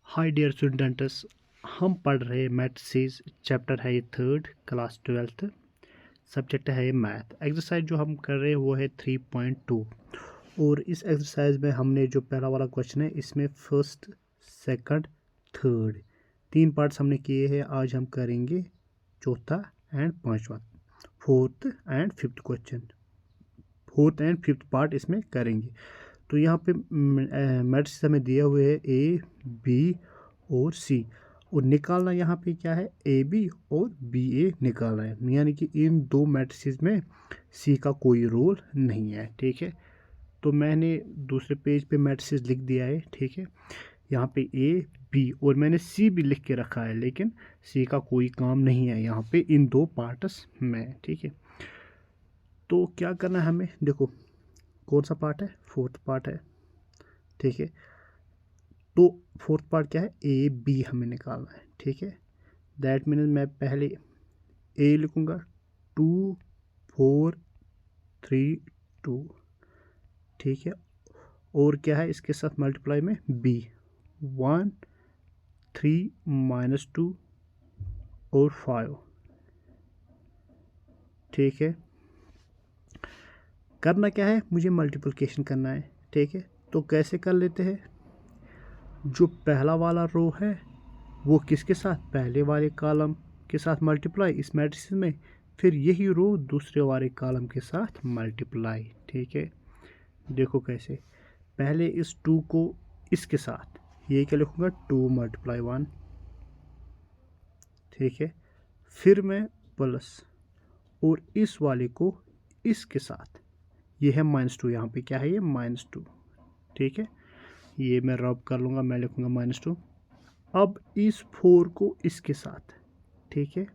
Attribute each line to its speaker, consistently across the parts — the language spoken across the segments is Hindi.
Speaker 1: हाय डियर स्टूडेंट्स, हम पढ़ रहे मैथ्स। चैप्टर है ये 3rd क्लास 12th। सब्जेक्ट है ये मैथ। एक्सरसाइज जो हम कर रहे हैं वो है 3.2। और इस एक्सरसाइज में हमने जो पहला वाला क्वेश्चन है इसमें फर्स्ट, सेकंड, थर्ड 3 पार्ट्स हमने किए हैं। आज हम करेंगे चौथा एंड पांचवा, fourth and fifth question. Fourth and fifth part इसमें करेंगे। तो यहाँ पे मैथ्स हमें दिए हुए है ए, बी और सी, और निकालना यहाँ पे क्या है, ए बी और बी ए निकालना है। यानी कि इन दो मैट्रिसेस में सी का कोई रोल नहीं है। ठीक है, तो मैंने दूसरे पेज पे मैट्रिसेस लिख दिया है। ठीक है, यहाँ पे ए बी और मैंने सी भी लिख के रखा है, लेकिन सी का कोई काम नहीं है यहाँ पे इन दो पार्ट्स में। ठीक है, तो क्या करना है हमें, देखो कौन सा पार्ट है, फोर्थ पार्ट है। ठीक है, तो फोर्थ पार्ट क्या है, ए बी हमें निकालना है। ठीक है, दैट मीन्स मैं पहले ए लिखूंगा 2 4 3 2। ठीक है, और क्या है इसके साथ मल्टीप्लाई में बी 1 3 -2 और 5। ठीक है, करना क्या है, मुझे मल्टीप्लिकेशन करना है। ठीक है, तो कैसे कर लेते हैं, जो पहला वाला रो है वो किसके साथ, पहले वाले कॉलम के साथ मल्टीप्लाई इस मैट्रिक्स में, फिर यही रो दूसरे वाले कॉलम के साथ मल्टीप्लाई। ठीक है, देखो कैसे, पहले इस 2 को इसके साथ, ये क्या लिखूंगा 2 × 1। ठीक है, फिर मैं प्लस, और इस वाले को इसके साथ, ये है -2, यहाँ पे क्या है ये -2। ठीक है, ये मैं रब कर लूँगा, मैं लिखूँगा -2। अब इस 4 को इसके साथ। ठीक है,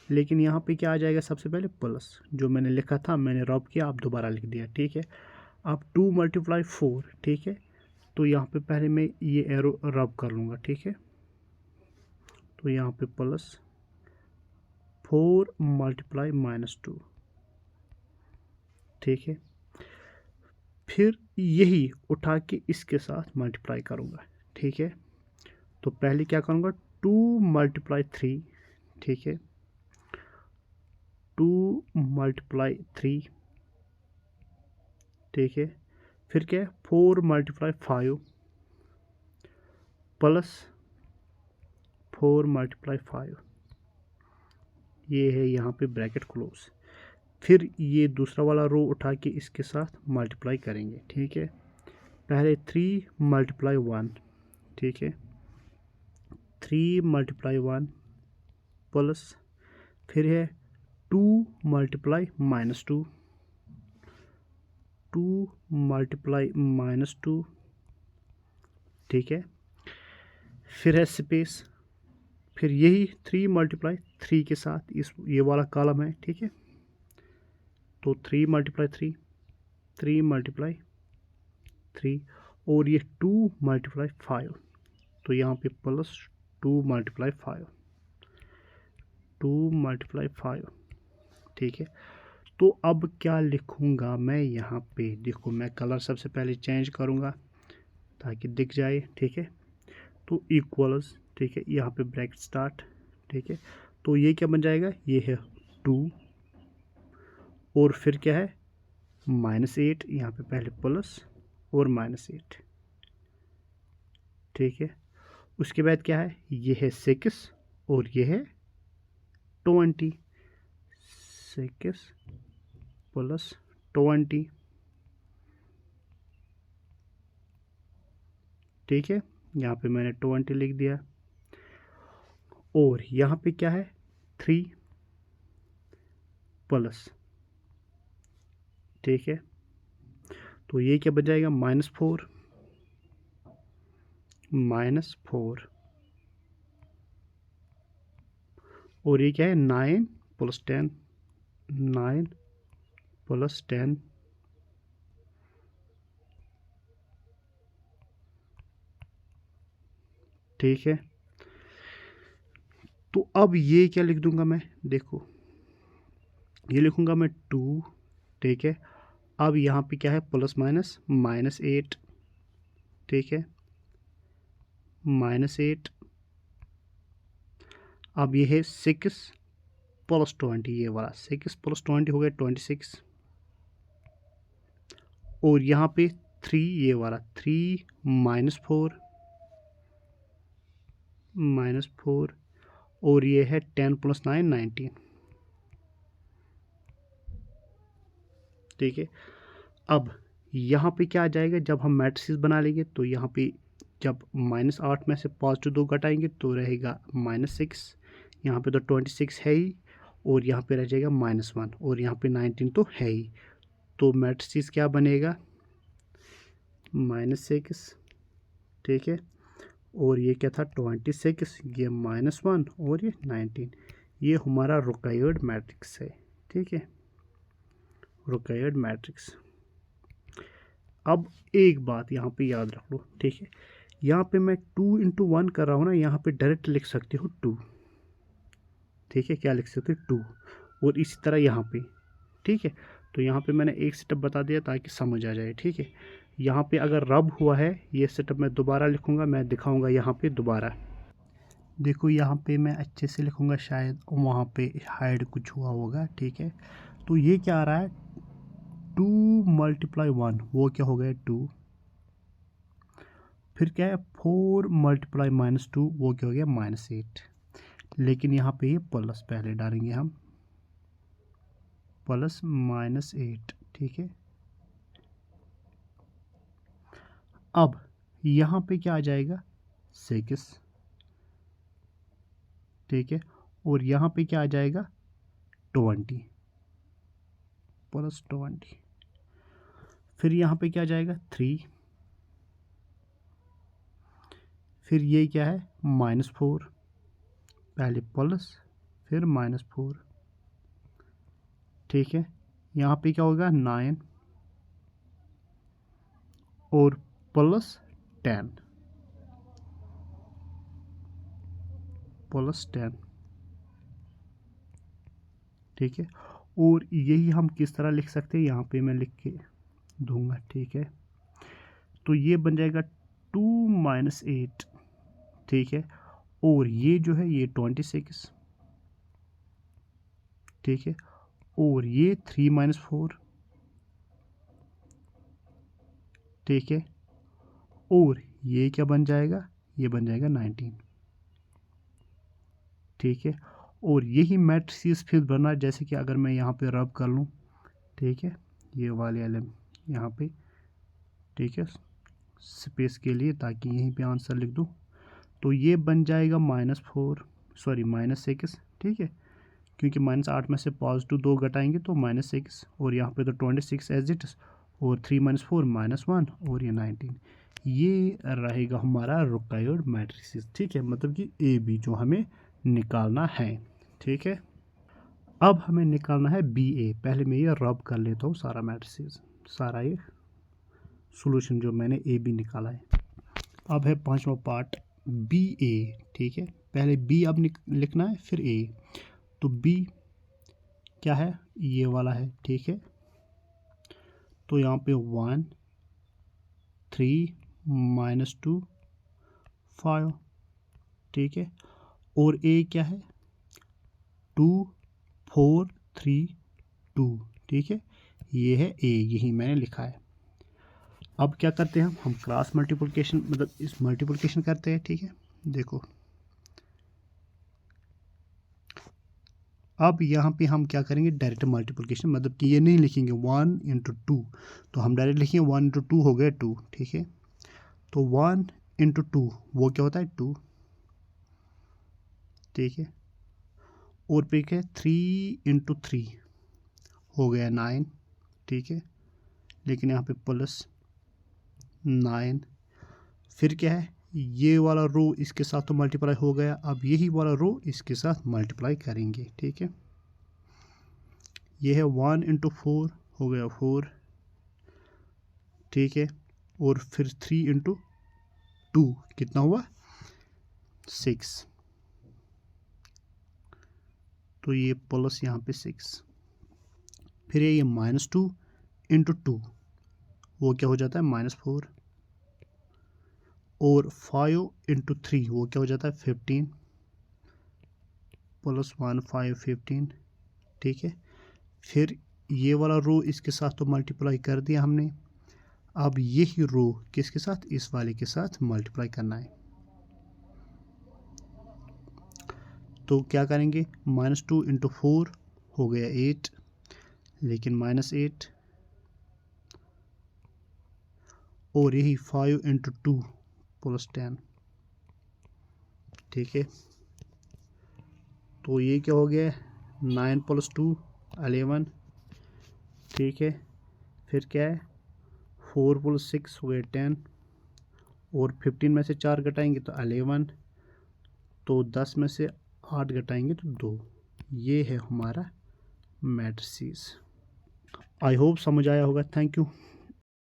Speaker 1: लेकिन यहाँ पे क्या आ जाएगा, सबसे पहले प्लस, जो मैंने लिखा था मैंने रब किया, आप दोबारा लिख दिया। ठीक है, अब 2 × 4। ठीक है, तो यहाँ पे पहले मैं ये एरो रब कर लूँगा। ठीक है, तो यहाँ पे प्लस 4 × -2। ठीक है, फिर यही उठा के इसके साथ मल्टीप्लाई करूँगा। ठीक है, तो पहले क्या करूँगा 2 × 3। ठीक है, 2 × 3। ठीक है, फिर क्या है 4 × 5 प्लस 4 × 5, ये है यहाँ पे ब्रैकेट क्लोज। फिर ये दूसरा वाला रो उठा के इसके साथ मल्टीप्लाई करेंगे। ठीक है, पहले 3 × 1। ठीक है, 3 × 1 प्लस, फिर है 2 × -2, 2 × -2। ठीक है, फिर है स्पेस, फिर यही 3 × 3 के साथ इस ये वाला कॉलम है। ठीक है, तो 3 × 3, 3 × 3, और ये 2 × 5, तो यहाँ पे प्लस 2 × 5, 2 × 5। ठीक है, तो अब क्या लिखूँगा मैं यहाँ पे, देखो मैं कलर सबसे पहले चेंज करूँगा ताकि दिख जाए। ठीक है, तो इक्वल्स, ठीक है, यहाँ पे ब्रैकेट स्टार्ट। ठीक है, तो ये क्या बन जाएगा, ये है 2, और फिर क्या है -8, यहाँ पे पहले प्लस और -8। ठीक है, उसके बाद क्या है, ये है 6 और ये है 20, 6 + 20। ठीक है, यहाँ पे मैंने 20 लिख दिया, और यहाँ पे क्या है 3 प्लस। ठीक है, तो ये क्या बन जाएगा -4, -4, और ये क्या है 9 + 10, 9 + 10। ठीक है, तो अब ये क्या लिख दूंगा मैं, देखो ये लिखूंगा मैं 2। ठीक है, अब यहाँ पे क्या है प्लस माइनस -8। ठीक है, -8। अब ये है 6 + 20, ये वाला 6 + 20 हो गया 26। और यहाँ पे 3, ये वाला 3 -4 और ये है 10 + 9 19। ठीक है। अब यहाँ पे क्या आ जाएगा, जब हम मैट्रिसेस बना लेंगे तो यहाँ पे जब -8 में से +2 घटाएंगे तो रहेगा -6। यहाँ पे तो 26 है ही, और यहाँ पे रह जाएगा -1, और यहाँ पे 19 तो है ही। तो मैट्रिसेस क्या बनेगा, -6, ठीक है, और ये क्या था 26, ये -1 और ये 19। ये हमारा रिक्वायर्ड मैट्रिक्स है। ठीक है, रिक्वायर्ड मैट्रिक्स। अब एक बात यहाँ पे याद रख लो, ठीक है, यहाँ पे मैं 2 × 1 कर रहा हूँ ना, यहाँ पे डायरेक्ट लिख सकते हो 2। ठीक है, क्या लिख सकते हो 2, और इसी तरह यहाँ पे। ठीक है, तो यहाँ पे मैंने एक स्टेप बता दिया ताकि समझ आ जाए। ठीक है, यहाँ पे अगर रब हुआ है, ये स्टेप मैं दोबारा लिखूँगा, मैं दिखाऊँगा यहाँ पे दोबारा। देखो यहाँ पे मैं अच्छे से लिखूँगा, शायद वहाँ पे हाइड कुछ हुआ होगा। ठीक है, तो ये क्या आ रहा है, 2 × 1, वो क्या हो गया 2। फिर क्या है 4 × -2, वो क्या हो गया -8। लेकिन यहाँ पे ये प्लस पहले डालेंगे हम, प्लस -8। ठीक है, अब यहाँ पे क्या आ जाएगा 6। ठीक है, और यहाँ पे क्या आ जाएगा 20 + 20। फिर यहाँ पे क्या आ जाएगा 3। फिर ये क्या है -4, पहले प्लस फिर -4। ठीक है, यहाँ पे क्या होगा 9 और +10 +10। ठीक है, और यही हम किस तरह लिख सकते हैं, यहाँ पे मैं लिख के दूंगा। ठीक है, तो ये बन जाएगा 2 - 8। ठीक है, और ये जो है ये 26। ठीक है, और ये 3 - 4। ठीक है, और ये क्या बन जाएगा, ये बन जाएगा 19। ठीक है, और यही मैट्रिसेस फिर बना, जैसे कि अगर मैं यहाँ पे रब कर लूँ। ठीक है, ये वाले एलएम यहाँ पे। ठीक है, स्पेस के लिए, ताकि यहीं पे आंसर लिख दूँ। तो ये बन जाएगा -4, सॉरी -6। ठीक है, क्योंकि -8 में से +2 घटाएंगे तो -6, और यहाँ पे तो 26 एज इट, और 3 - 4 -1, और ये 19। ये रहेगा हमारा रिक्वायर्ड मैट्रिसेस। ठीक है, मतलब कि ए बी जो हमें निकालना है। ठीक है, अब हमें निकालना है बी ए। पहले मैं ये रब कर लेता हूँ सारा मैट्रिसेस, सारा ये सॉल्यूशन जो मैंने ए बी निकाला है। अब है 5वां पार्ट बी ए। ठीक है, पहले बी अब लिखना है, फिर ए। तो बी क्या है, ये वाला है। ठीक है, तो यहाँ पे 1 3 -2 5। ठीक है, और ए क्या है 2 4 3 2। ठीक है, ये है ए, यही मैंने लिखा है। अब क्या करते हैं हम क्रॉस मल्टीप्लिकेशन, मतलब इस मल्टीप्लिकेशन करते हैं। ठीक है, देखो अब यहाँ पे हम क्या करेंगे, डायरेक्ट मल्टीप्लिकेशन, मतलब कि ये नहीं लिखेंगे 1 × 2, तो हम डायरेक्ट लिखेंगे 1 × 2 हो गया 2। ठीक है, तो 1 × 2 वो क्या होता है 2। ठीक है, और पे क्या 3 × 3 हो गया 9। ठीक है, लेकिन यहाँ पे +9। फिर क्या है, ये वाला रो इसके साथ तो मल्टीप्लाई हो गया, अब यही वाला रो इसके साथ मल्टीप्लाई करेंगे। ठीक है, ये है 1 × 4 हो गया 4। ठीक है, और फिर 3 × 2 कितना हुआ 6। तो ये प्लस यहाँ पे 6। फिर ये -2 × 2 वो क्या हो जाता है -4। और 5 इंटू 3 वो क्या हो जाता है 15 प्लस 1 5 15, ठीक है। फिर ये वाला रो इसके साथ तो मल्टीप्लाई कर दिया हमने, अब यही रो किसके साथ, इस वाले के साथ मल्टीप्लाई करना है। तो क्या करेंगे, -2 इंटू 4 हो गया 8, लेकिन -8, और यही 5 इंटू 2 प्लस 10, ठीक है। तो ये क्या हो गया 9 प्लस 2 11, ठीक है। फिर क्या है 4 प्लस 6 हो गया 10, और 15 में से 4 घटाएंगे तो 11, तो 10 में से 8 घटाएंगे तो 2। ये है हमारा मैट्रिसेस। आई होप समझ आया होगा। Thank you.